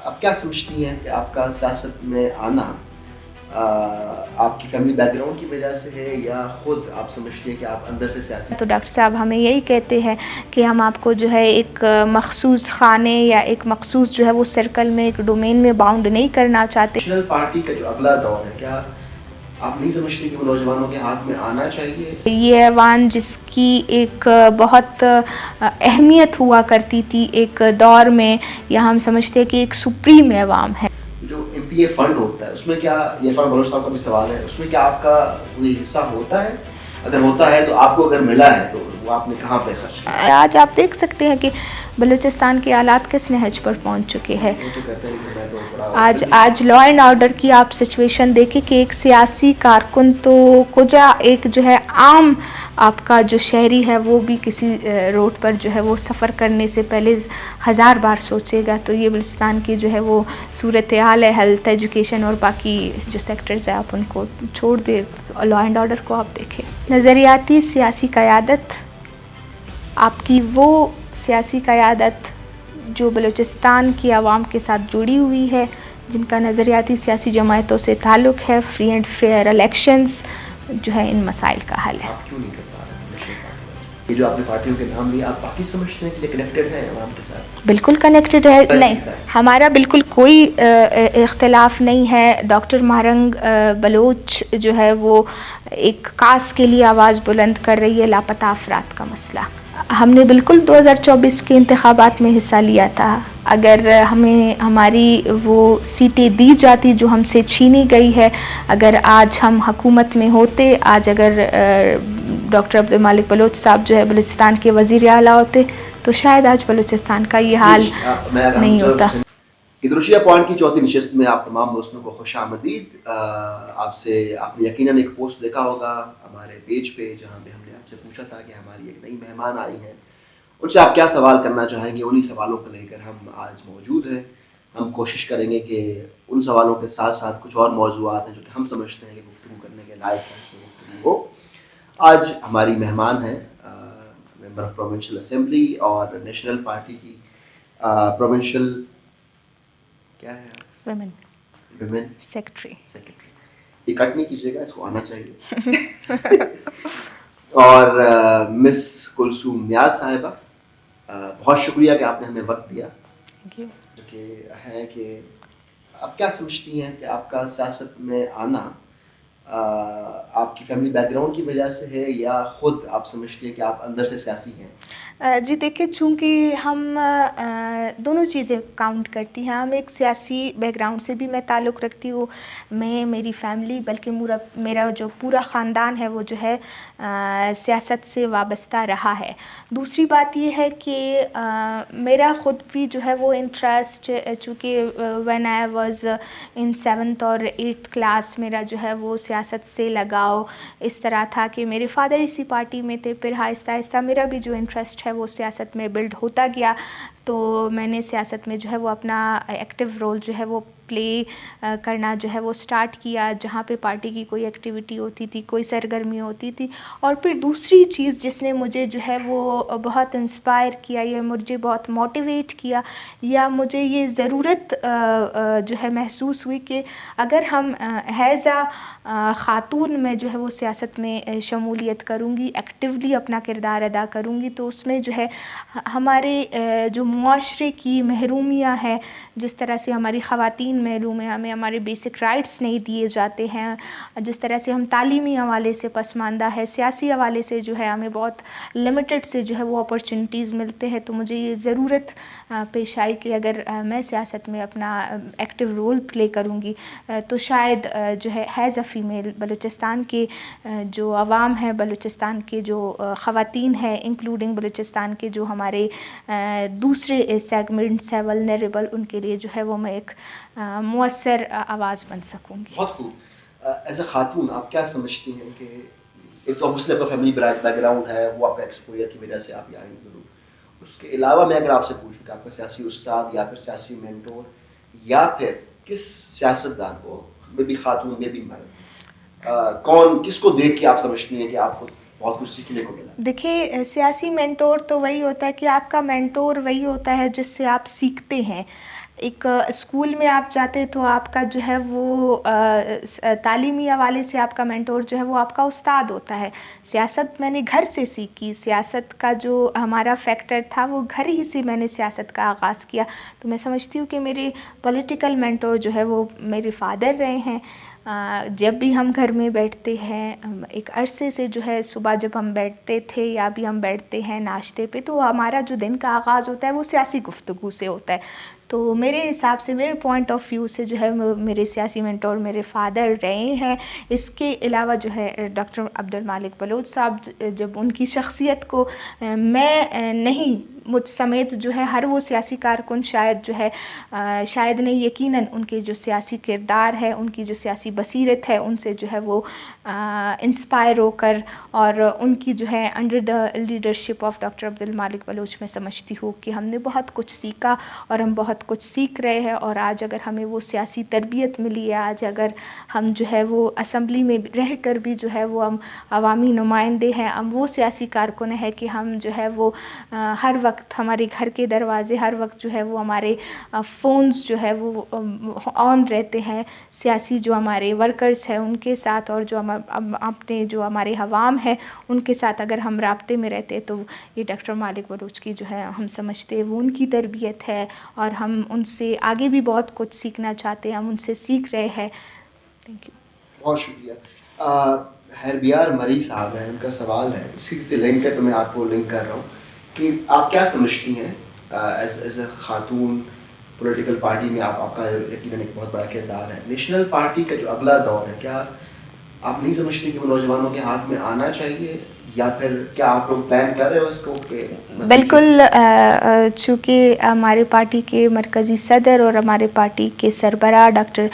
آپ کیا سمجھتی ہیں کہ آپ کا سیاست میں آنا آپ کی فیملی بیک گراؤنڈ کی وجہ سے ہے یا خود آپ سمجھتی ہیں کہ آپ اندر سے سیاسی؟ تو ڈاکٹر صاحب ہمیں یہی کہتے ہیں کہ ہم آپ کو جو ہے ایک مخصوص خانے یا ایک مخصوص جو ہے وہ سرکل میں ایک ڈومین میں باؤنڈ نہیں کرنا چاہتے. نیشنل پارٹی کا جو اگلا دور ہے کیا آپ نہیں سمجھتے کہ وہ نوجوانوں کے ہاتھ میں آنا چاہیے؟ یہ ایوان جس کی ایک بہت اہمیت ہوا کرتی تھی ایک دور میں، یا ہم سمجھتے ہیں کہ ایک سپریم ایوان ہے. جو ایم پی اے فنڈ ہوتا ہے اس میں کیا، یہ عرفان بلوچ صاحب کا بھی سوال ہے، اس میں کیا آپ کا کوئی حصہ ہوتا ہے؟ اگر ہوتا ہے تو آپ کو اگر ملا ہے تو وہ آپ نے کہاں پہ خرچ کیا؟ آج آپ دیکھ سکتے ہیں کہ بلوچستان کے آلات کس نہج پر پہنچ چکے ہیں. وہ تو کہتے ہیں کہ میں تو بڑا آج لا اینڈ آرڈر کی آپ سچویشن دیکھیں کہ ایک سیاسی کارکن تو کجا ایک جو ہے عام آپ کا جو شہری ہے وہ بھی کسی روڈ پر جو ہے وہ سفر کرنے سے پہلے 1000 بار سوچے گا. تو یہ بلوچستان کی جو ہے وہ صورتحال ہے، ہیلتھ، ایجوکیشن اور باقی جو سیکٹرز ہیں آپ ان کو چھوڑ دیں، لا اینڈ آرڈر کو آپ دیکھیں. نظریاتی سیاسی قیادت آپ کی وہ سیاسی قیادت جو بلوچستان کی عوام کے ساتھ جڑی ہوئی ہے، جن کا نظریاتی سیاسی جماعتوں سے تعلق ہے، فری اینڈ فیئر الیکشنز جو ہے ان مسائل کا حل ہے. آپ کیوں نہیں کر پا رہے نیشنل پارٹی؟ یہ جو آپ نے پارٹیوں کے نام لیے، آپ باقی سمجھتے ہیں کہ یہ کنیکٹڈ ہے عوام کے ساتھ؟ بالکل کنیکٹڈ ہے. نہیں، ہمارا بالکل کوئی اختلاف نہیں ہے. ڈاکٹر مہرنگ بلوچ جو ہے وہ ایک کاسٹ کے لیے آواز بلند کر رہی ہے، لاپتہ افراد کا مسئلہ. ہم نے بالکل 2024 کے انتخابات میں حصہ لیا تھا. اگر ہمیں ہماری وہ سیٹیں دی جاتی جو ہم سے چھینی گئی ہے، اگر آج ہم حکومت میں ہوتے، آج اگر ڈاکٹر عبدالمالک بلوچ صاحب جو ہے بلوچستان کے وزیر اعلیٰ ہوتے تو شاید آج بلوچستان کا یہ حال نہیں ہوتا. ادروشیا پوائنٹ کی چوتھی نشست میں آپ تمام دوستوں کو خوش آمدید. آپ نے یقیناً ایک پوسٹ دیکھا ہوگا ہمارے پیج پہ جہاں پہ ہم نے آپ سے پوچھا تھا کہ ہماری ایک نئی مہمان آئی ہیں، ان سے آپ کیا سوال کرنا چاہیں گے. انہی سوالوں کو لے کر ہم آج موجود ہیں. ہم کوشش کریں گے کہ ان سوالوں کے ساتھ ساتھ کچھ اور موضوعات ہیں جو کہ ہم سمجھتے ہیں کہ گفتگو کرنے کے لائق ہیں، اس میں گفتگو ہو. آج ہماری مہمان ہیں ممبر آف پروونشل اسمبلی اور نیشنل پارٹی کی پروونشل کیا ہے، ویمن سیکرٹری. یہ کٹ نہیں کیجیے گا، اس کو آنا چاہیے. اور مس کلثوم نیاز صاحبہ، بہت شکریہ کہ آپ نے ہمیں وقت دیا. جو کہ ہے کہ آپ کیا سمجھتی ہیں کہ آپ کا سیاست میں آنا آپ کی فیملی بیک گراؤنڈ کی وجہ سے ہے یا خود آپ سمجھتی ہیں کہ آپ اندر سے سیاسی ہیں؟ جی دیکھیں، چونکہ ہم دونوں چیزیں کاؤنٹ کرتی ہیں. ہم ایک سیاسی بیک گراؤنڈ سے بھی میں تعلق رکھتی ہوں، میں، میری فیملی، بلکہ میرا جو پورا خاندان ہے وہ جو ہے سیاست سے وابستہ رہا ہے. دوسری بات یہ ہے کہ میرا خود بھی جو ہے وہ انٹرسٹ، چونکہ when I was in 7th اور 8th کلاس میرا جو ہے وہ سیاست سے لگاؤ اس طرح تھا کہ میرے فادر اسی پارٹی میں تھے. پھر آہستہ آہستہ میرا بھی جو انٹرسٹ ہے وہ سیاست میں بلڈ ہوتا گیا، تو میں نے سیاست میں جو ہے وہ اپنا ایکٹیو رول جو ہے وہ پلے کرنا جو ہے وہ سٹارٹ کیا. جہاں پہ پارٹی کی کوئی ایکٹیویٹی ہوتی تھی، کوئی سرگرمی ہوتی تھی. اور پھر دوسری چیز جس نے مجھے جو ہے وہ بہت انسپائر کیا یا مجھے بہت موٹیویٹ کیا یا مجھے یہ ضرورت جو ہے محسوس ہوئی کہ اگر ہم ایز خاتون میں جو ہے وہ سیاست میں شمولیت کروں گی، ایکٹیولی اپنا کردار ادا کروں گی، تو اس میں جو ہے ہمارے جو معاشرے کی محرومیاں ہیں، جس طرح سے ہماری خواتین محروم ہیں، ہمیں ہمارے بیسک رائٹس نہیں دیے جاتے ہیں، جس طرح سے ہم تعلیمی حوالے سے پسماندہ ہے، سیاسی حوالے سے جو ہے ہمیں بہت لمیٹڈ سے جو ہے وہ اپرچونیٹیز ملتے ہیں. تو مجھے یہ ضرورت پیش آئی کہ اگر میں سیاست میں اپنا ایکٹیو رول پلے کروں گی تو شاید جو ہے ایز اے فیمیل بلوچستان کے جو عوام ہے، بلوچستان کے جو خواتین ہیں، انکلوڈنگ بلوچستان کے جو ہمارے دوسرے سیگمنٹس ہیں ولنریبل، ان کے لیے جو ہے وہ میں ایک مؤثر آواز بن سکوں گی. بہت خوب. ایز اے خاتون آپ کیا سمجھتی ہیں کہ ایک تو مسئلہ کا فیملی بیک گراؤنڈ ہے، وہ آپ کا ایکسپوئر کی وجہ سے آپ یہاں ضرور. اس کے علاوہ میں اگر آپ سے پوچھوں کہ آپ کا سیاسی استاد یا پھر سیاسی مینٹور یا پھر کس سیاستدان کو، میں بھی خاتون میں بھی مرد، کون، کس کو دیکھ کے آپ سمجھتی ہیں کہ آپ کو بہت کچھ سیکھنے کو ملا؟ دیکھیے، سیاسی مینٹور تو وہی ہوتا ہے کہ آپ کا مینٹور وہی ہوتا ہے جس سے آپ سیکھتے ہیں. ایک اسکول میں آپ جاتے تو آپ کا جو ہے وہ تعلیمی حوالے سے آپ کا مینٹور جو ہے وہ آپ کا استاد ہوتا ہے. سیاست میں نے گھر سے سیکھی. سیاست کا جو ہمارا فیکٹر تھا وہ گھر ہی سے میں نے سیاست کا آغاز کیا. تو میں سمجھتی ہوں کہ میرے پولیٹیکل مینٹور جو ہے وہ میرے فادر رہے ہیں. جب بھی ہم گھر میں بیٹھتے ہیں ایک عرصے سے جو ہے صبح جب ہم بیٹھتے تھے یا بھی ہم بیٹھتے ہیں ناشتے پہ تو ہمارا جو دن کا آغاز ہوتا ہے وہ سیاسی گفتگو سے ہوتا ہے. تو میرے حساب سے میرے پوائنٹ آف ویو سے جو ہے میرے سیاسی مینٹور میرے فادر رہے ہیں. اس کے علاوہ جو ہے ڈاکٹر عبدالمالک بلوچ صاحب جب ان کی شخصیت کو میں نہیں مجھ سمیت جو ہے ہر وہ سیاسی کارکن شاید نہیں یقیناً ان کے جو سیاسی کردار ہے ان کی جو سیاسی بصیرت ہے ان سے جو ہے وہ انسپائر ہو کر اور ان کی جو ہے under the leadership of doctor Abdul Malik Baloch میں سمجھتی ہوں کہ ہم نے بہت کچھ سیکھا اور ہم بہت کچھ سیکھ رہے ہیں. اور آج اگر ہمیں وہ سیاسی تربیت ملی ہے, آج اگر ہم جو ہے وہ اسمبلی میں رہ کر بھی جو ہے وہ ہم عوامی نمائندے ہیں, ہم وہ سیاسی کارکن ہیں کہ ہم جو ہے وہ ہر وقت ہمارے گھر کے دروازے ہر وقت جو ہے وہ ہمارے فونز جو ہے وہ آن رہتے ہیں سیاسی جو ہمارے ورکرز ہیں ان کے ساتھ, اور جو اپنے جو ہمارے عوام ہیں ان کے ساتھ اگر ہم رابطے میں رہتے تو یہ ڈاکٹر مالک بلوچ کی جو ہے ہم سمجھتے ہیں وہ ان کی تربیت ہے اور ہم ان سے آگے بھی بہت کچھ سیکھنا چاہتے ہیں, ہم ان سے سیکھ رہے ہیں. Thank you. بہت شکریہ. ہربیار مری صاحب ہیں, ان کا سوال ہے, اسی سے لنک ہے تو میں آپ کو لنک کر رہا ہوں کہ آپ کیا سمجھتی ہیں ایز اے خاتون پولیٹیکل پارٹی میں آپ کا یقیناً ایک بہت بڑا کردار ہے. نیشنل پارٹی کا جو اگلا دور ہے کیا آپ نہیں سمجھتے کہ وہ نوجوانوں کے ہاتھ میں آنا چاہیے, یا پھر کیا آپ لوگ پلان کر رہے ہو اس کو کہ بالکل چونکہ ہمارے پارٹی کے مرکزی صدر اور ہمارے پارٹی کے سربراہ ڈاکٹر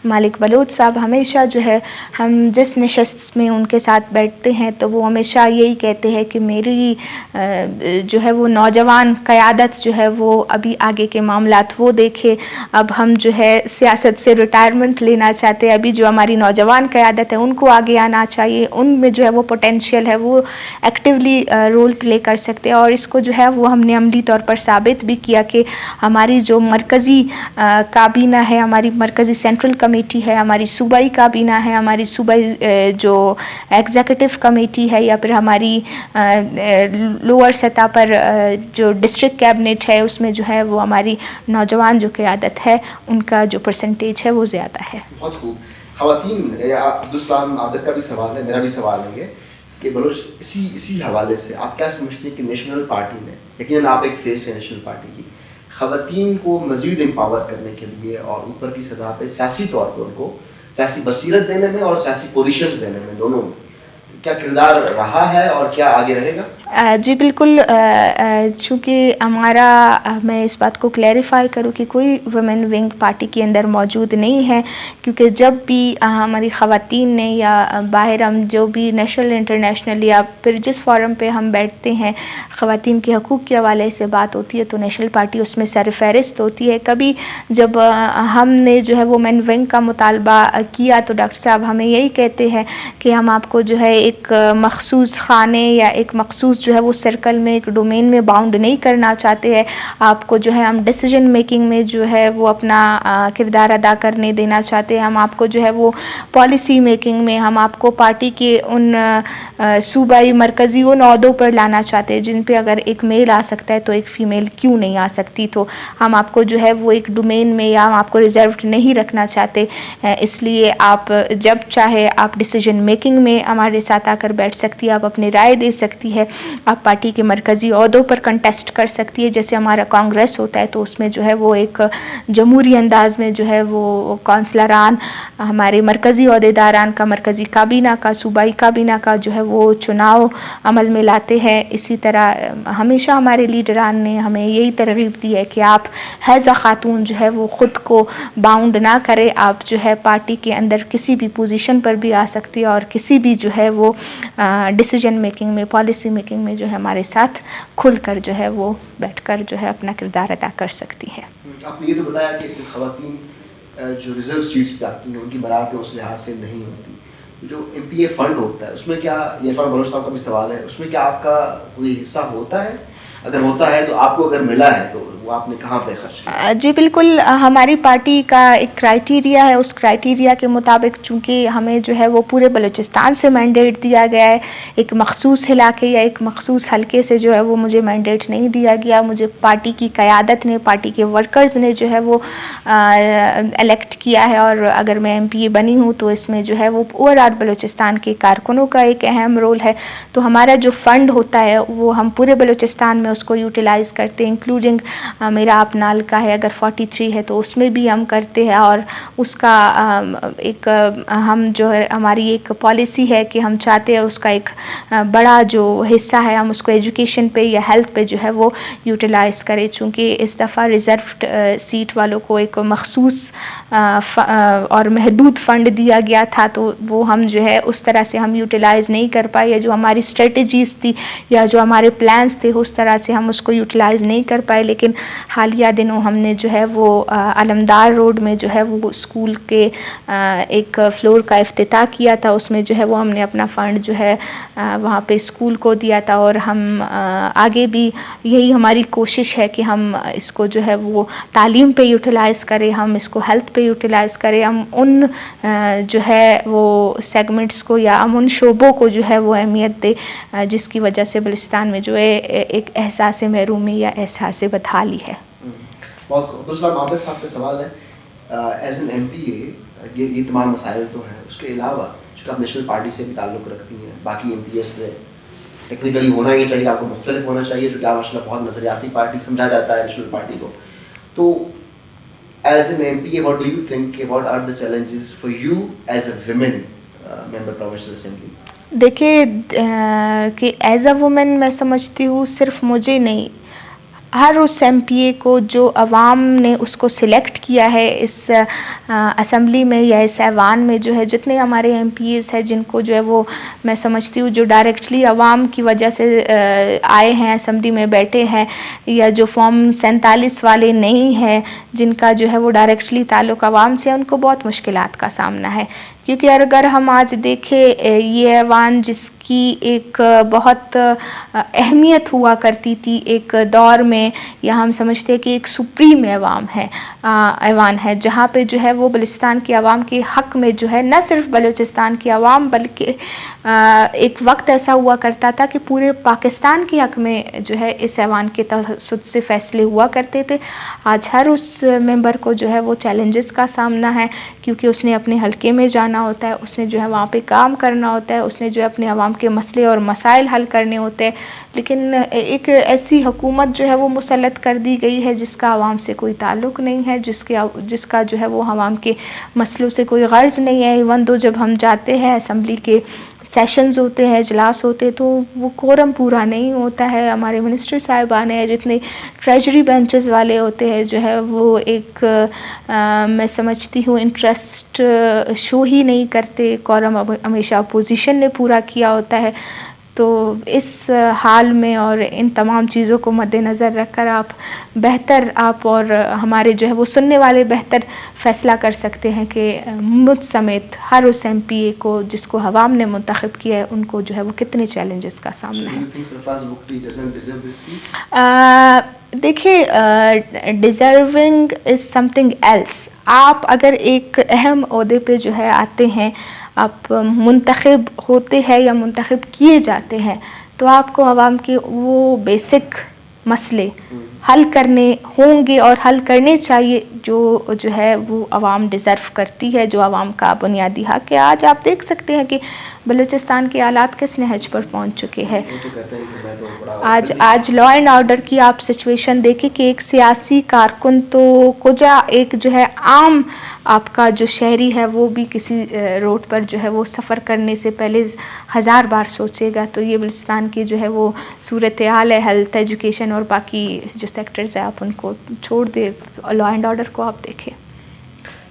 مالک بلوچ صاحب ہمیشہ جو ہے ہم جس نشست میں ان کے ساتھ بیٹھتے ہیں تو وہ ہمیشہ یہی کہتے ہیں کہ میری جو ہے وہ نوجوان قیادت جو ہے وہ ابھی آگے کے معاملات وہ دیکھے, اب ہم جو ہے سیاست سے ریٹائرمنٹ لینا چاہتے ہیں, ابھی جو ہماری نوجوان قیادت ہے ان کو آگے آنا چاہیے, ان میں جو ہے وہ پوٹینشیل ہے وہ ایکٹیولی رول پلے کر سکتے ہیں. اور اس کو جو ہے وہ ہم نے عملی طور پر ثابت بھی کیا کہ ہماری جو مرکزی کابینہ ہے, ہماری مرکزی سینٹرل کمیٹی ہے, ہماری صوبائی کابینہ ہے, ہماری صوبائی جو ایگزیکٹو کمیٹی ہے, یا پھر ہماری لوور سطح پر جو ڈسٹرکٹ کیبنٹ ہے اس میں جو ہے وہ ہماری نوجوان جو قیادت ہے ان کا جو پرسنٹیج ہے وہ زیادہ ہے. بہت خوب. خواتین, عبدالسلام عابد کا بھی سوال ہے, میرا بھی سوال ہے یہ کہ بلوچ اسی حوالے سے آپ کیا سمجھتے ہیں کہ نیشنل پارٹی میں, یقیناً آپ ایک فیس ہے نیشنل پارٹی کی, خواتین کو مزید امپاور کرنے کے لیے اور اوپر کی سطح پہ سیاسی طور پہ ان کو سیاسی بصیرت دینے میں اور سیاسی پوزیشنز دینے میں دونوں میں کیا کردار رہا ہے اور کیا آگے رہے گا؟ جی بالکل, چونکہ ہمارا میں اس بات کو کلیریفائی کروں کہ کوئی ویمن ونگ پارٹی کے اندر موجود نہیں ہے, کیونکہ جب بھی ہماری خواتین نے یا باہر ہم جو بھی نیشنل انٹرنیشنل یا پھر جس فورم پہ ہم بیٹھتے ہیں خواتین کے حقوق کے حوالے سے بات ہوتی ہے تو نیشنل پارٹی اس میں سر فہرست ہوتی ہے. کبھی جب ہم نے جو ہے وہ مین ونگ کا مطالبہ کیا تو ڈاکٹر صاحب ہمیں یہی کہتے ہیں کہ ہم آپ کو جو ہے ایک مخصوص خانے یا ایک مخصوص جو ہے وہ سرکل میں ایک ڈومین میں باؤنڈ نہیں کرنا چاہتے ہیں, آپ کو جو ہے ہم ڈیسیجن میکنگ میں جو ہے وہ اپنا کردار ادا کرنے دینا چاہتے ہیں, ہم آپ کو جو ہے وہ پالیسی میکنگ میں ہم آپ کو پارٹی کے ان صوبائی مرکزی ان عہدوں پر لانا چاہتے ہیں جن پہ اگر ایک میل آ سکتا ہے تو ایک فیمیل کیوں نہیں آ سکتی. تو ہم آپ کو جو ہے وہ ایک ڈومین میں یا ہم آپ کو ریزروڈ نہیں رکھنا چاہتے, اس لیے آپ جب چاہے آپ ڈیسیجن میکنگ میں ہمارے ساتھ آ کر بیٹھ سکتی ہے, آپ اپنی رائے دے سکتی ہے, آپ پارٹی کے مرکزی عہدوں پر کنٹیسٹ کر سکتی ہے. جیسے ہمارا کانگریس ہوتا ہے تو اس میں جو ہے وہ ایک جمہوری انداز میں جو ہے وہ کونسلران ہمارے مرکزی عہدیداران کا, مرکزی کابینہ کا, صوبائی کابینہ کا جو ہے وہ چناؤ عمل میں لاتے ہیں. اسی طرح ہمیشہ ہمارے لیڈران نے ہمیں یہی ترغیب دی ہے کہ آپ ایز اے خاتون جو ہے وہ خود کو باؤنڈ نہ کرے, آپ جو ہے پارٹی کے اندر کسی بھی پوزیشن پر بھی آ سکتی ہے اور کسی بھی جو ہے وہ ڈیسیجن میکنگ میں پالیسی میکنگ میں جو ہے ہمارے ساتھ کھل کر جو ہے وہ بیٹھ کر جو ہے اپنا کردار ادا کر سکتی ہے. آپ نے یہ تو بتایا کہ خواتین جو ریزرو سیٹس پہ آتی ہیں ان کی برات اس لحاظ سے نہیں ہوتی, جو ایم پی اے فنڈ ہوتا ہے اس میں کیا, عرفان بلوچ صاحب کا بھی سوال ہے, اس میں کیا آپ کا کوئی حصہ ہوتا ہے؟ اگر ہوتا ہے تو آپ کو اگر ملا ہے تو وہ آپ نے کہاں پہ خرچ کیا؟ جی بالکل، ہماری پارٹی کا ایک کرائٹیریا ہے، اس کرائٹیریا کے مطابق چونکہ ہمیں جو ہے وہ پورے بلوچستان سے مینڈیٹ دیا گیا ہے، ایک مخصوص علاقے یا ایک مخصوص حلقے سے جو ہے وہ مجھے مینڈیٹ نہیں دیا گیا. مجھے پارٹی کی قیادت نے، پارٹی کے ورکرز نے جو ہے وہ الیکٹ کیا ہے، اور اگر میں ایم پی اے بنی ہوں تو اس میں جو ہے وہ اوور آل بلوچستان کے کارکنوں کا ایک اہم رول ہے. تو ہمارا جو فنڈ ہوتا ہے وہ ہم پورے بلوچستان میں اس کو یوٹیلائز کرتے ہیں، انکلوڈنگ میرا اپنا حلقہ ہے، اگر 43 ہے تو اس میں بھی ہم کرتے ہیں. اور اس کا ایک ہم جو ہے ہماری ایک پالیسی ہے کہ ہم چاہتے ہیں اس کا ایک بڑا جو حصہ ہے ہم اس کو ایجوکیشن پہ یا ہیلتھ پہ جو ہے وہ یوٹیلائز کریں. چونکہ اس دفعہ ریزروڈ سیٹ والوں کو ایک مخصوص اور محدود فنڈ دیا گیا تھا، تو وہ ہم جو ہے اس طرح سے ہم یوٹیلائز نہیں کر پائے، یا جو ہماری اسٹریٹجیز تھی یا جو ہمارے پلانس تھے اس طرح سے ہم اس کو یوٹیلائز نہیں کر پائے. لیکن حالیہ دنوں ہم نے جو ہے وہ علمدار روڈ میں جو ہے وہ اسکول کے ایک فلور کا افتتاح کیا تھا. اس میں جو ہے وہ ہم نے اپنا فنڈ جو ہے وہاں پہ اسکول کو دیا تھا، اور ہم آگے بھی یہی ہماری کوشش ہے کہ ہم اس کو جو ہے وہ تعلیم پہ یوٹیلائز کریں، ہم اس کو ہیلتھ پہ یوٹیلائز کریں، ہم ان جو ہے وہ سیگمنٹس کو یا ہم ان شعبوں کو جو ہے وہ اہمیت دیں جس کی وجہ سے بلوچستان میں جو ہے ایک احساس محرومی یا احساس بدحالی ہے. بہت عبدالسلام عابد صاحب کا سوال ہے، ایز این ایم پی اے یہ تمام مسائل تو ہیں، اس کے علاوہ چونکہ آپ نیشنل پارٹی سے بھی تعلق رکھتی ہیں، باقی ایم پی اے سے ٹیکنیکلی ہونا ہی چاہیے، آپ کو مختلف ہونا چاہیے، جو کہ آپ ماشاء اللہ بہت نظریاتی پارٹی سمجھا جاتا ہے نیشنل پارٹی کو. تو as N M P A what do you think کہ what are the challenges for you as a women member provincial assembly? دیکھیے کہ ایز اے وومن میں سمجھتی ہوں صرف مجھے نہیں، ہر اس ایم پی اے کو جو عوام نے اس کو سلیکٹ کیا ہے اس اسمبلی میں یا اس ایوان میں، جو ہے جتنے ہمارے ایم پی ایز ہیں جن کو جو ہے وہ میں سمجھتی ہوں جو ڈائریکٹلی عوام کی وجہ سے آئے ہیں اسمبلی میں بیٹھے ہیں، یا جو فارم 47 والے نہیں ہیں جن کا جو ہے وہ ڈائریکٹلی تعلق عوام سے، ان کو بہت مشکلات کا سامنا ہے. کیونکہ اگر ہم آج دیکھیں یہ ایوان جس کی ایک بہت اہمیت ہوا کرتی تھی ایک دور میں، یا ہم سمجھتے ہیں کہ ایک سپریم ایوان ہے جہاں پہ جو ہے وہ بلوچستان کے عوام کے حق میں جو ہے، نہ صرف بلوچستان کے عوام بلکہ ایک وقت ایسا ہوا کرتا تھا کہ پورے پاکستان کے حق میں جو ہے اس ایوان کے توسط سے فیصلے ہوا کرتے تھے. آج ہر اس ممبر کو جو ہے وہ چیلنجز کا سامنا ہے، کیونکہ اس نے اپنے حلقے میں جانا ہوتا ہے، اس نے جو ہے وہاں پہ کام کرنا ہوتا ہے، اس نے جو ہے اپنے عوام کے مسئلے اور مسائل حل کرنے ہوتے ہیں. لیکن ایک ایسی حکومت جو ہے وہ مسلط کر دی گئی ہے جس کا عوام سے کوئی تعلق نہیں ہے، جس کا جو ہے وہ عوام کے مسئلوں سے کوئی غرض نہیں ہے. ایون دو جب ہم جاتے ہیں اسمبلی کے سیشنز ہوتے ہیں، اجلاس ہوتے ہیں، تو وہ کورم پورا نہیں ہوتا ہے. ہمارے منسٹر صاحبان ہیں جتنے ٹریجری بینچز والے ہوتے ہیں جو ہے وہ ایک میں سمجھتی ہوں انٹرسٹ شو ہی نہیں کرتے، کورم ہمیشہ اپوزیشن نے پورا کیا ہوتا ہے. تو اس حال میں اور ان تمام چیزوں کو مد نظر رکھ کر آپ اور ہمارے جو ہے وہ سننے والے بہتر فیصلہ کر سکتے ہیں کہ مجھ سمیت ہر اس ایم پی اے کو جس کو عوام نے منتخب کیا ہے ان کو جو ہے وہ کتنے چیلنجز کا سامنا ہے. دیکھیے ڈیزرونگ از سم تھنگ ایلس. آپ اگر ایک اہم عہدے پہ جو ہے آتے ہیں، آپ منتخب ہوتے ہیں یا منتخب کیے جاتے ہیں، تو آپ کو عوام کے وہ بیسک مسئلے حل کرنے ہوں گے اور حل کرنے چاہیے جو ہے وہ عوام ڈیزرو کرتی ہے، جو عوام کا بنیادی حق ہے. آج آپ دیکھ سکتے ہیں کہ بلوچستان کے حالات کس نہج پر پہنچ چکے ہیں. آج لا اینڈ آرڈر کی آپ سچویشن دیکھیں کہ ایک سیاسی کارکن تو کجا ایک جو ہے عام آپ کا جو شہری ہے وہ بھی کسی روڈ پر جو ہے وہ سفر کرنے سے پہلے 1000 بار سوچے گا. تو یہ بلوچستان کی جو ہے وہ صورتحال ہے، ہیلتھ، ایجوکیشن اور باقی جو سیکٹرز ہیں آپ ان کو چھوڑ دیں، لا اینڈ آرڈر کو آپ دیکھیں.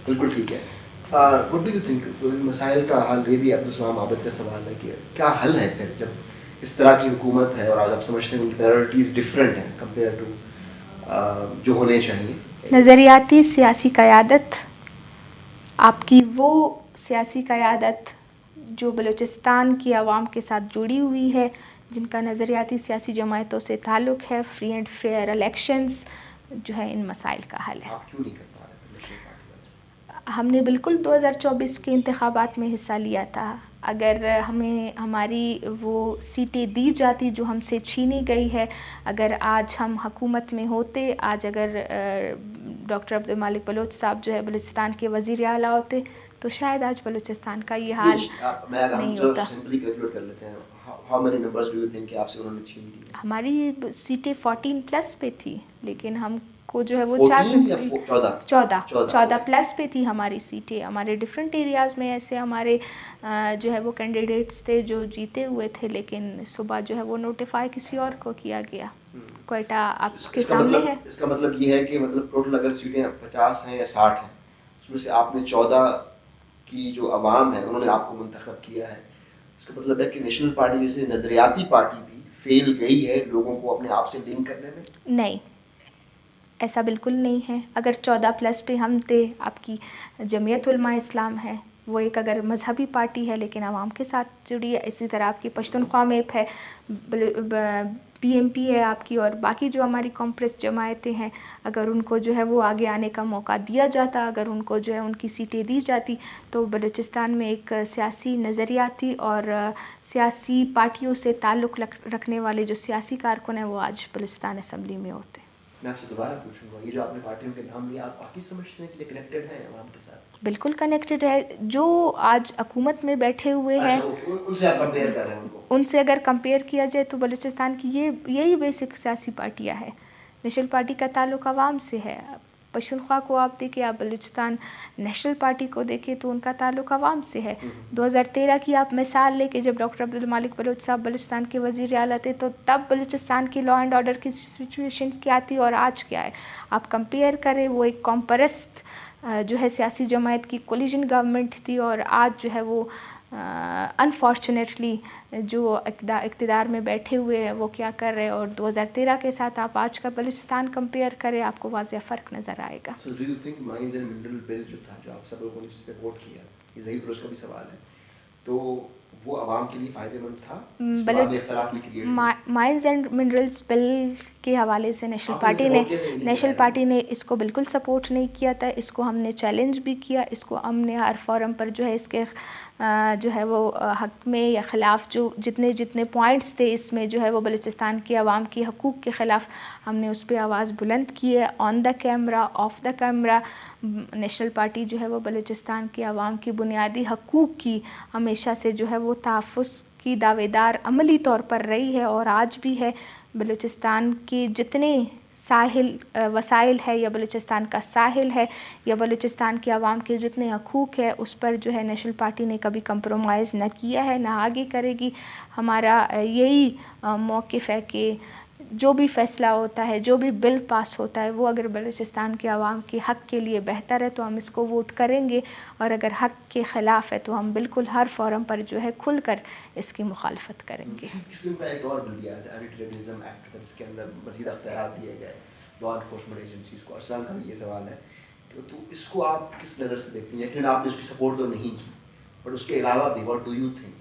بالکل ٹھیک ہے. وٹ ڈو یو تھنک مسائل کا حل؟ یہ بھی عبدالسلام عابد کا سوال ہے کہ کیا حل ہے پھر جب اس طرح کی حکومت ہے اور آج آپ سمجھتے ہیں ان کی پرائرٹیز ڈفرینٹ ہیں کمپیئر ٹو جو ہونے چاہیے. نظریاتی سیاسی قیادت، آپ کی وہ سیاسی قیادت جو بلوچستان کی عوام کے ساتھ جڑی ہوئی ہے، جن کا نظریاتی سیاسی جماعتوں سے تعلق ہے، فری اینڈ فیئر الیکشنز، جو ہے ان مسائل کا حل ہے. آپ کیوں نہیں کر پا رہے نیشنل پارٹی والے؟ ہم نے بالکل 2024 کے انتخابات میں حصہ لیا تھا. اگر ہمیں ہماری وہ سیٹیں دی جاتی جو ہم سے چھینی گئی ہے، اگر آج ہم حکومت میں ہوتے، آج اگر ڈاکٹر عبدالمالک بلوچ صاحب جو ہے بلوچستان کے وزیر اعلیٰ ہوتے تو شاید آج بلوچستان کا یہ حال نہیں ہوتا. سمپلی کیلکولیٹ کر لیتے ہیں. How many numbers do you think کہ آپ سے انہوں نے چھین لی؟ ہماری سیٹیں 14+ پہ تھی، لیکن ہم کو جو ہے وہ 14 یا 14 14 پلس پہ تھی ہماری سیٹیں. ہمارے ڈفرینٹ ایریاز میں ایسے ہمارے جو ہے وہ کینڈیڈیٹس تھے جو جیتے ہوئے تھے، لیکن صبح جو ہے وہ نوٹیفائی کسی اور کو کیا گیا. کوئٹہ آپ کے سامنے ہے. اس کا مطلب یہ ہے کہ مطلب ٹوٹل اگر سیٹیں 50 ہیں یا 60 ہیں، اس میں سے آپ نے 14 کی جو عوام ہے انہوں نے آپ کو منتخب کیا ہے. اس کا مطلب ہے کہ نیشنل پارٹی جیسے نظریاتی پارٹی بھی فیل گئی ہے لوگوں کو اپنے آپ سے لنک کرنے میں. نہیں، ایسا بالکل نہیں ہے. اگر 14+ پہ ہم تھے، آپ کی جمعیت علماء اسلام ہے، وہ ایک اگر مذہبی پارٹی ہے لیکن عوام کے ساتھ جڑی ہے. اسی طرح آپ کی پشتونخوا میپ ہے، پی ایم پی ہے آپ کی، اور باقی جو ہماری کمپریس جماعتیں ہیں، اگر ان کو جو ہے وہ آگے آنے کا موقع دیا جاتا، اگر ان کو جو ہے ان کی سیٹیں دی جاتی، تو بلوچستان میں ایک سیاسی نظریاتی اور سیاسی پارٹیوں سے تعلق رکھنے والے جو سیاسی کارکن ہیں وہ آج بلوچستان اسمبلی میں ہوتے. میں آپ سے دوبارہ پوچھوں گا، یہ جو آپ نے پارٹیوں کے نام لیے، آپ واقعی سمجھتے ہیں کہ یہ کنیکٹڈ ہے عوام کے ساتھ؟ بالکل کنیکٹڈ ہے. جو آج حکومت میں بیٹھے ہوئے ہیں، ان سے آپ کمپیئر کر رہے ہیں ان کو؟ ان سے اگر کمپیئر کیا جائے تو بلوچستان کی یہی بیسک سیاسی پارٹیاں ہیں. نیشنل پارٹی کا تعلق عوام سے ہے. پشتونخوا کو آپ دیکھیں، آپ بلوچستان نیشنل پارٹی کو دیکھیں تو ان کا تعلق عوام سے ہے. 2013 کی آپ مثال لے کے جب ڈاکٹر عبدالمالک بلوچ صاحب بلوچستان کے وزیر اعلیٰ تھے تو تب بلوچستان کی لا اینڈ آرڈر کی سچویشن کیا تھی اور آج کیا ہے. آپ کمپیئر کریں، وہ ایک قوم پرست جو ہے سیاسی جماعت کی کولیجن گورنمنٹ تھی، اور آج جو ہے وہ انفارچونیٹلی جو اقتدار میں بیٹھے ہوئے ہیں وہ کیا کر رہے ہیں. اور 2013 کے ساتھ آپ آج کا بلوچستان کمپیئر کریں، آپ کو واضح فرق نظر آئے گا. So do you think mines and mineral bill جو تھا، جو آپ سب لوگوں نے اس پہ ووٹ کیا، یہ ظہیر فیروز کا بھی سوال ہے، تو وہ عوام کے لیے فائدہ مند تھا؟ اس کے بعد میں اختلاف نہیں کریٹ ہوا. مائنز اینڈ منرلز بل کے حوالے سے نیشنل پارٹی نے اس کو بالکل سپورٹ نہیں کیا تھا. اس کو ہم نے چیلنج بھی کیا، اس کو ہم نے ہر فورم پر جو ہے اس کے جو ہے وہ حق میں یا خلاف جو جتنے پوائنٹس تھے اس میں جو ہے وہ بلوچستان کے عوام کے حقوق کے خلاف ہم نے اس پہ آواز بلند کی ہے. On the camera, off the camera national party جو ہے وہ بلوچستان کے عوام کی بنیادی حقوق کی ہمیشہ سے جو ہے وہ تحفظ کی دعوے دار عملی طور پر رہی ہے اور آج بھی ہے. بلوچستان کے جتنے ساحل وسائل ہے یا بلوچستان کا ساحل ہے یا بلوچستان کے عوام کے جتنے حقوق ہے، اس پر جو ہے نیشنل پارٹی نے کبھی کمپرومائز نہ کیا ہے، نہ آگے کرے گی. ہمارا یہی موقف ہے کہ جو بھی فیصلہ ہوتا ہے، جو بھی بل پاس ہوتا ہے، وہ اگر بلوچستان کے عوام کے حق کے لیے بہتر ہے تو ہم اس کو ووٹ کریں گے، اور اگر حق کے خلاف ہے تو ہم بالکل ہر فورم پر جو ہے کھل کر اس کی مخالفت کریں گے. اسی قسم کا ایک اور بل بھی آیا تھا، اینٹی ٹیررزم ایکٹ، جس کے اندر مزید اختیارات دیے گئے لا انفورسمنٹ ایجنسیز کو. اسلام کا بھی یہ سوال ہے تو اس کو آپ کس نظر سے دیکھتے ہیں؟ یقیناً آپ نے اس کی سپورٹ تو نہیں کی، بٹ اس کے علاوہ بھی واٹ ڈو یو تھنک؟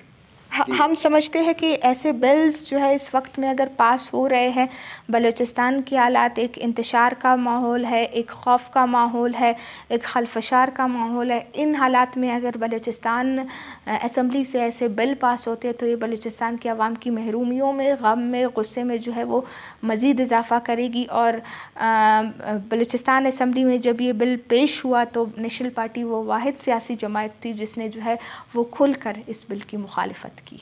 ہم سمجھتے ہیں کہ ایسے بلز جو ہے اس وقت میں اگر پاس ہو رہے ہیں، بلوچستان کے حالات ایک انتشار کا ماحول ہے، ایک خوف کا ماحول ہے، ایک خلفشار کا ماحول ہے. ان حالات میں اگر بلوچستان اسمبلی سے ایسے بل پاس ہوتے ہیں تو یہ بلوچستان کے عوام کی محرومیوں میں، غم میں، غصے میں جو ہے وہ مزید اضافہ کرے گی. اور بلوچستان اسمبلی میں جب یہ بل پیش ہوا تو نیشنل پارٹی وہ واحد سیاسی جماعت تھی جس نے جو ہے وہ کھل کر اس بل کی مخالفت کی.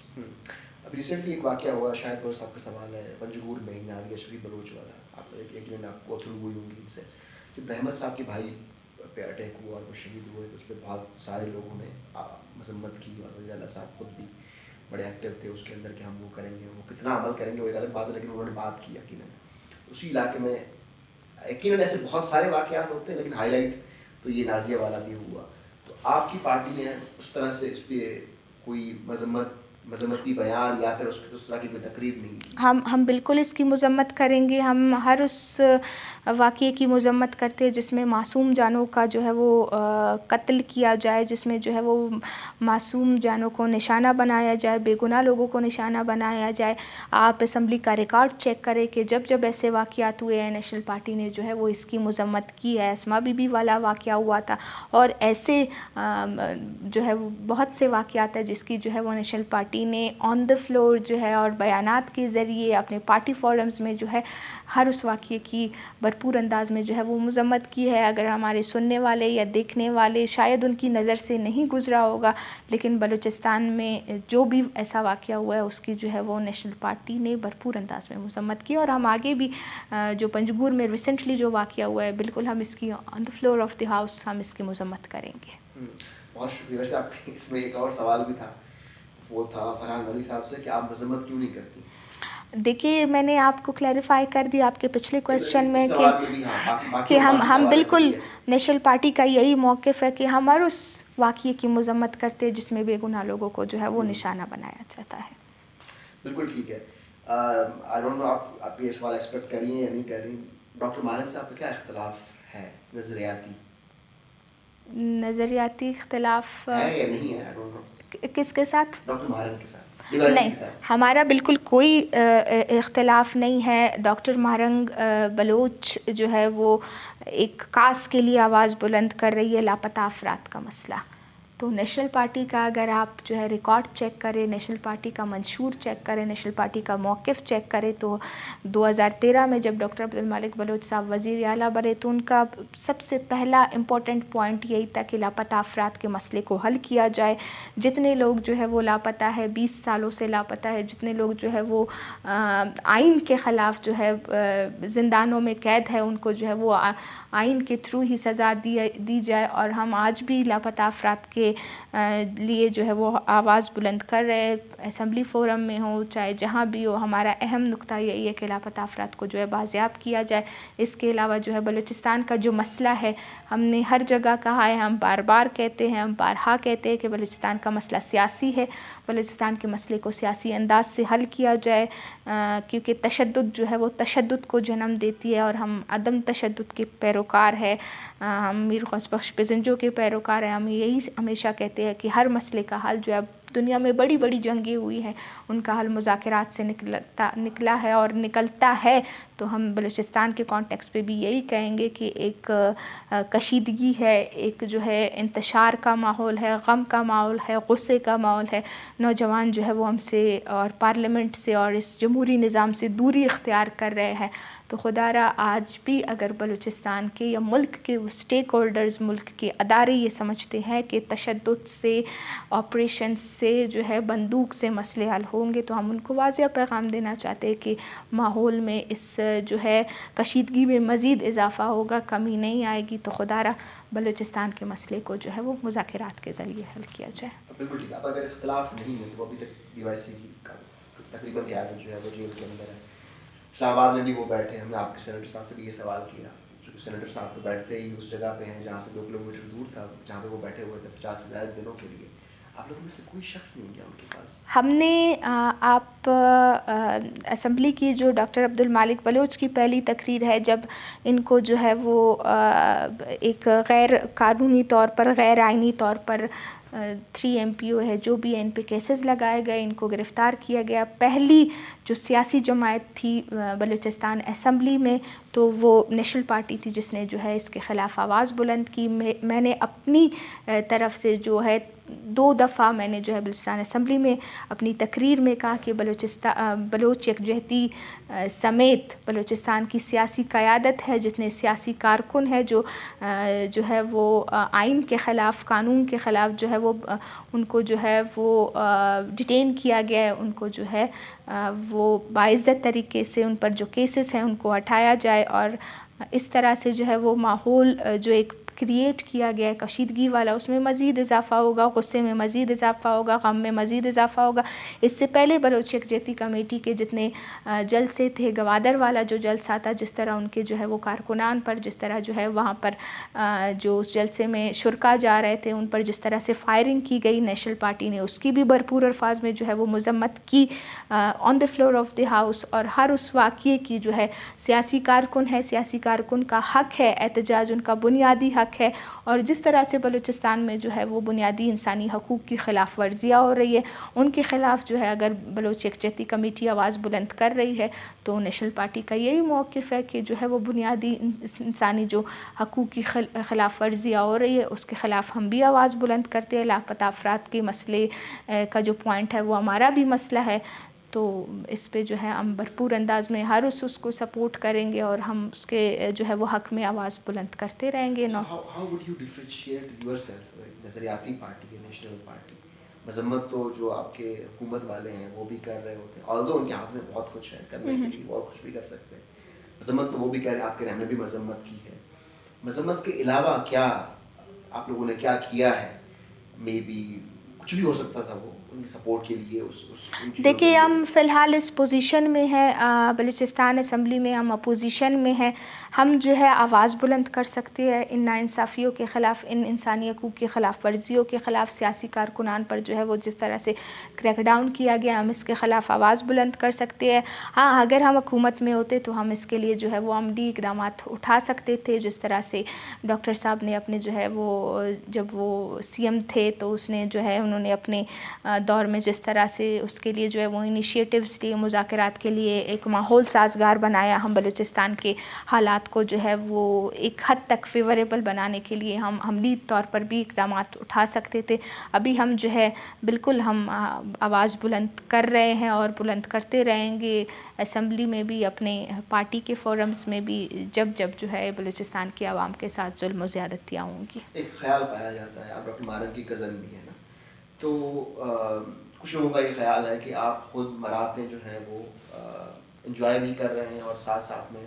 اب ریسنٹلی ایک واقعہ ہوا، شاید بہت صاحب کا سوال ہے، پنجگور میں نادیہ شریف بلوچ والا، آپ یقیناً آپ کو تھرو ہوئی ہوں گی ان سے، جب احمد صاحب کے بھائی پہ اٹیک ہوا اور وہ شہید ہوئے تو اس پہ بہت سارے لوگوں نے مذمت کی، اور وزیر اعلیٰ صاحب خود بھی بڑے ایکٹیو تھے اس کے اندر کہ ہم وہ کریں گے، وہ کتنا عمل کریں گے وہ ایک الگ بات ہے، لیکن انہوں نے بات کی. یقیناً اسی علاقے میں یقیناً ایسے بہت سارے واقعات ہوتے ہیں، لیکن ہائی لائٹ تو یہ نازیہ والا بھی ہوا. تو آپ کی پارٹی نے اس طرح سے اس پہ کوئی مذمت مذمتی بیان یا پھر اس طرح کی کوئی تقریر نہیں کی؟ ہم بالکل اس کی مذمت کریں گے. ہم ہر اس واقعے کی مذمت کرتے ہیں جس میں معصوم جانوں کا جو ہے وہ قتل کیا جائے, جس میں جو ہے وہ معصوم جانوں کو نشانہ بنایا جائے, بے گناہ لوگوں کو نشانہ بنایا جائے. آپ اسمبلی کا ریکارڈ چیک کریں کہ جب جب ایسے واقعات ہوئے ہیں نیشنل پارٹی نے جو ہے وہ اس کی مذمت کی ہے. اسما بی بی والا واقعہ ہوا تھا اور ایسے جو ہے وہ بہت سے واقعات ہیں جس کی جو ہے وہ نیشنل پارٹی نے آن دا فلور جو ہے اور بیانات کے ذریعے اپنے پارٹی فورمز میں جو ہے ہر اس واقعے کی بھرپور انداز میں جو ہے وہ مذمت کی ہے. اگر ہمارے سننے والے یا دیکھنے والے شاید ان کی نظر سے نہیں گزرا ہوگا, لیکن بلوچستان میں جو بھی ایسا واقعہ ہوا ہے اس کی جو ہے وہ نیشنل پارٹی نے بھرپور انداز میں مذمت کی. اور ہم آگے بھی جو پنجگور میں ریسنٹلی جو واقعہ ہوا ہے بالکل ہم اس کی on the floor of the house ہم اس کی مذمت کریں گے. بہت شکریہ. ویسے آپ اس میں ایک اور سوال بھی تھا, وہ تھا فرحان ولی صاحب سے کہ آپ مذمت کیوں نہیں کرتی؟ دیکھیے میں نے آپ کو کلیریفائی کر دیا آپ کے پچھلے کویسچن میں کہ ہم بالکل نیشنل پارٹی کا یہی موقف ہے کہ ہم ہر اس واقعے کی مذمت کرتے ہیں جس میں بے گناہ لوگوں کو جو ہے وہ نشانہ بنایا جاتا ہے. بالکل ٹھیک ہے. آئی ڈونٹ نو آپ یہ سوال ایکسپیکٹ کر رہی ہیں یا نہیں کر رہی. ڈاکٹر مارن صاحب کا کیا اختلاف ہے نظریاتی؟ نظریاتی اختلاف ہے یا نہیں ہے؟ I don't know. کس کے ساتھ؟ ڈاکٹر مارن کے ساتھ. نہیں, ہمارا بالکل کوئی اختلاف نہیں ہے. ڈاکٹر مہرنگ بلوچ جو ہے وہ ایک کاسٹ کے لیے آواز بلند کر رہی ہے, لاپتہ افراد کا مسئلہ. تو نیشنل پارٹی کا اگر آپ جو ہے ریکارڈ چیک کریں, نیشنل پارٹی کا منشور چیک کریں, نیشنل پارٹی کا موقف چیک کریں, تو 2013 میں جب ڈاکٹر عبدالمالک بلوچ صاحب وزیر اعلیٰ بنے تو ان کا سب سے پہلا امپورٹنٹ پوائنٹ یہی تھا کہ لاپتہ افراد کے مسئلے کو حل کیا جائے. جتنے لوگ جو ہے وہ لاپتہ ہے, 20 سالوں سے لاپتہ ہے, جتنے لوگ جو ہے وہ آئین کے خلاف جو ہے زندانوں میں قید ہے, ان کو جو ہے وہ آئین کے تھرو ہی سزا دی جائے. اور ہم آج بھی لاپتہ افراد کے لیے جو ہے وہ آواز بلند کر رہے, اسمبلی فورم میں ہو چاہے جہاں بھی ہو. ہمارا اہم نقطہ یہی ہے کہ لاپتہ افراد کو جو ہے بازیاب کیا جائے. اس کے علاوہ جو ہے بلوچستان کا جو مسئلہ ہے, ہم نے ہر جگہ کہا ہے, ہم بار بار کہتے ہیں, ہم بارہا کہتے ہیں کہ بلوچستان کا مسئلہ سیاسی ہے. بلوچستان کے مسئلے کو سیاسی انداز سے حل کیا جائے, کیونکہ تشدد جو ہے وہ تشدد کو جنم دیتی ہے, اور ہم عدم تشدد کے پیروکار ہے, ہم میر غوث بخش پزنجو کے پیروکار ہیں. ہم یہی ہمیشہ کہتے ہیں کہ ہر مسئلے کا حل جو ہے, دنیا میں بڑی بڑی جنگیں ہوئی ہیں, ان کا حل مذاکرات سے نکلا ہے اور نکلتا ہے. تو ہم بلوچستان کے کانٹیکس پہ بھی یہی کہیں گے کہ ایک کشیدگی ہے, ایک جو ہے انتشار کا ماحول ہے, غم کا ماحول ہے, غصے کا ماحول ہے. نوجوان جو ہے وہ ہم سے اور پارلیمنٹ سے اور اس جمہوری نظام سے دوری اختیار کر رہے ہیں. تو خدا را آج بھی اگر بلوچستان کے یا ملک کے اسٹیک ہولڈرز, ملک کے ادارے یہ سمجھتے ہیں کہ تشدد سے, آپریشن سے جو ہے بندوق سے مسئلے حل ہوں گے, تو ہم ان کو واضح پیغام دینا چاہتے ہیں کہ ماحول میں اس جو ہے کشیدگی میں مزید اضافہ ہوگا, کمی نہیں آئے گی. تو خدا را بلوچستان کے مسئلے کو جو ہے وہ مذاکرات کے ذریعے حل کیا جائے. بالکل ٹھیک ہے. اب اگر اختلاف نہیں ہے تو ابھی تک DYC کی تقریباً قیادت جو ہے وہ جیل کے اندر ہے. اسلام آباد میں بھی وہ بیٹھے. ہم نے آپ کے سینیٹر صاحب سے بھی یہ سوال کیا, کیونکہ سینیٹر صاحب تو بیٹھتے ہی اس جگہ پہ ہیں جہاں سے 2 کلومیٹر دور تھا, جہاں پہ وہ بیٹھے ہوئے تھے 50 سے زیادہ دنوں کے لیے. آپ لوگوں میں سے کوئی شخص نہیں گیا ان کے پاس؟ ہم نے آپ اسمبلی کی جو ڈاکٹر عبدالمالک بلوچ کی پہلی تقریر ہے, جب ان کو جو ہے وہ ایک غیر قانونی طور پر, غیر آئینی طور پر 3 MPO ہے جو بھی ان پہ کیسز لگائے گئے, ان کو گرفتار کیا گیا. پہلی جو سیاسی جماعت تھی بلوچستان اسمبلی میں تو وہ نیشنل پارٹی تھی جس نے جو ہے اس کے خلاف آواز بلند کی. میں نے اپنی طرف سے جو ہے 2 دفعہ میں نے جو ہے بلوچستان اسمبلی میں اپنی تقریر میں کہا کہ بلوچ یکجہتی سمیت بلوچستان کی سیاسی قیادت ہے, جتنے سیاسی کارکن ہے جو ہے وہ آئین کے خلاف, قانون کے خلاف جو ہے وہ ان کو جو ہے وہ ڈیٹین کیا گیا ہے, ان کو جو ہے وہ باعزت طریقے سے ان پر جو کیسز ہیں ان کو ہٹایا جائے, اور اس طرح سے جو ہے وہ ماحول جو ایک کریٹ کیا گیا ہے کشیدگی والا، اس میں مزید اضافہ ہوگا، غصے میں مزید اضافہ ہوگا، غم میں مزید اضافہ ہوگا۔ اس سے پہلے بلوچ یکجہتی کمیٹی کے جتنے جلسے تھے، گوادر والا جو جلسہ تھا، جس طرح ان کے جو ہے وہ کارکنان پر جس طرح جو ہے وہاں پر جو اس جلسے میں شرکا جا رہے تھے ان پر جس طرح سے فائرنگ کی گئی، نیشنل پارٹی نے اس کی بھی بھرپور الفاظ میں جو ہے وہ مذمت کی on the floor of the house, اور ہر اس واقعے کی جو ہے سیاسی کارکن ہے، سیاسی کارکن کا حق ہے احتجاج، ان کا بنیادی حق ہے، اور جس طرح سے بلوچستان میں جو ہے وہ بنیادی انسانی حقوق کی خلاف ورزیاں ہو رہی ہے، ان کے خلاف جو ہے اگر بلوچ یکجہتی کمیٹی آواز بلند کر رہی ہے تو نیشنل پارٹی کا یہی موقف ہے کہ جو ہے وہ بنیادی انسانی جو حقوق کی خلاف ورزیاں ہو رہی ہے اس کے خلاف ہم بھی آواز بلند کرتے ہیں۔ لاپتہ افراد کے مسئلے کا جو پوائنٹ ہے وہ ہمارا بھی مسئلہ ہے، تو اس پہ جو ہے ہم بھرپور انداز میں ہر اس کو سپورٹ کریں گے اور ہم اس کے جو ہے وہ حق میں آواز بلند کرتے رہیں گے۔ How would you differentiate yourself نظریاتی پارٹی ہے نیشنل پارٹی؟ مذمت تو جو آپ کے حکومت والے ہیں وہ بھی کر رہے ہوتے ہیں، although ان کے ہاتھ میں بہت کچھ ہے کرنے کے لیے، اور کچھ بھی کر سکتے ہیں، مذمت تو وہ بھی کر رہے ہیں، آپ کے رہنے بھی مذمت کی ہے۔ مذمت کے علاوہ کیا آپ لوگوں نے کیا کیا ہے؟ مے بی کچھ بھی ہو سکتا تھا وہ ان کی سپورٹ کے لیے، ان چیزوں کے دیکھیے لیے۔ ہم فی الحال اس پوزیشن میں ہیں، بلوچستان اسمبلی میں ہم اپوزیشن میں ہیں، ہم جو ہے آواز بلند کر سکتے ہیں ان ناانصافیوں کے خلاف، ان انسانی حقوق کی خلاف ورزیوں کے خلاف، سیاسی کارکنان پر جو ہے وہ جس طرح سے کریک ڈاؤن کیا گیا، ہم اس کے خلاف آواز بلند کر سکتے ہیں۔ ہاں اگر ہم حکومت میں ہوتے تو ہم اس کے لیے جو ہے وہ عملی اقدامات اٹھا سکتے تھے، جس طرح سے ڈاکٹر صاحب نے اپنے جو ہے وہ جب وہ سی ایم تھے تو اس نے جو ہے انہوں نے اپنے دور میں جس طرح سے اس کے لیے جو ہے وہ انیشیٹوز لیے، مذاکرات کے لیے ایک ماحول سازگار بنایا، ہم بلوچستان کے حالات کو جو ہے وہ ایک حد تک فیوریبل بنانے کے لیے ہم عملی طور پر بھی اقدامات اٹھا سکتے تھے۔ ابھی ہم جو ہے بالکل ہم آواز بلند کر رہے ہیں اور بلند کرتے رہیں گے، اسمبلی میں بھی، اپنے پارٹی کے فورمز میں بھی، جب جو ہے بلوچستان کی عوام کے ساتھ ظلم و زیادتیاں ہوں گی۔ ایک خیال پایا جاتا ہے، آپ ڈاکٹر مارن کی کزن بھی ہے نا، تو کچھ لوگوں کا یہ خیال ہے کہ آپ خود مراتیں جو ہیں وہ انجوائے بھی کر رہے ہیں، اور ساتھ ساتھ میں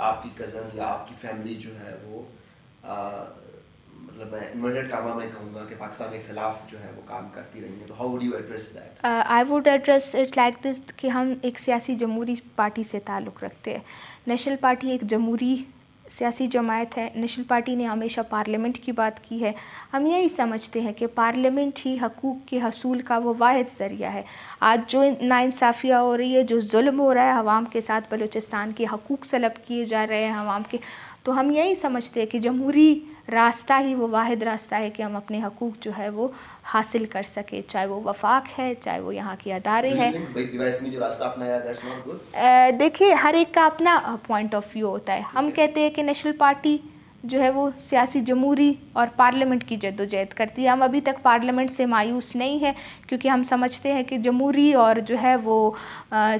آپ کی کزن یا آپ کی فیملی جو ہے وہ مطلب میں انورٹڈ کامہ میں کہوں گا کہ پاکستان کے خلاف جو ہے وہ کام کرتی رہی ہیں، تو how would you address that? I would address it like this کہ ہم ایک سیاسی جمہوری پارٹی سے تعلق رکھتے ہیں۔ نیشنل پارٹی ایک جمہوری سیاسی جماعت ہے، نیشنل پارٹی نے ہمیشہ پارلیمنٹ کی بات کی ہے، ہم یہی سمجھتے ہیں کہ پارلیمنٹ ہی حقوق کے حصول کا وہ واحد ذریعہ ہے۔ آج جو ناانصافیاں ہو رہی ہے، جو ظلم ہو رہا ہے عوام کے ساتھ، بلوچستان کے حقوق سلب کیے جا رہے ہیں عوام کے، تو ہم یہی سمجھتے ہیں کہ جمہوری راستہ ہی وہ واحد راستہ ہے کہ ہم اپنے حقوق جو ہے وہ حاصل کر سکیں، چاہے وہ وفاق ہے، چاہے وہ یہاں کے ادارے ہیں۔ جو راستہ اپنایا دیٹس ناٹ گڈ؟ دیکھیے ہر ایک کا اپنا پوائنٹ آف ویو ہوتا ہے، ہم کہتے ہیں کہ نیشنل پارٹی جو ہے وہ سیاسی جمہوری اور پارلیمنٹ کی جدوجہد کرتی ہے۔ ہم ابھی تک پارلیمنٹ سے مایوس نہیں ہیں، کیونکہ ہم سمجھتے ہیں کہ جمہوری اور جو ہے وہ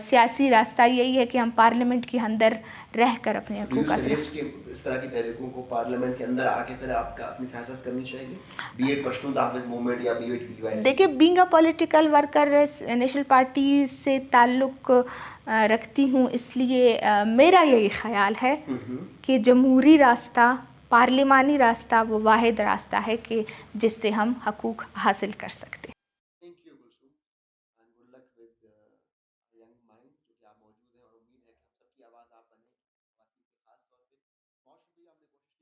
سیاسی راستہ یہی ہے کہ ہم پارلیمنٹ کے اندر رہ کر اپنے حقوق حاصل کریں۔ کہ اس طرح کی تحریکوں کو پارلیمنٹ کے اندر آ کے پھر آپ کا اپنی سیاست کرنی چاہیے، بی ایڈ پشتون تحفظ موومنٹ یا بی ایڈ پی وائی سی؟ دیکھیے being a political worker national party سے تعلق رکھتی ہوں، اس لیے میرا یہی خیال ہے کہ جمہوری راستہ، پارلیمانی راستہ وہ واحد راستہ ہے کہ جس سے ہم حقوق حاصل کر سکتے ہیں۔ Thank you Gulshan, and good luck with young mind جو کہ آپ موجود ہیں، اور امید ہے کہ ہم سب کی آواز آپ بنیں، خواتین کے خاص طور پہ۔ بہت شکریہ، ہم نے کوشش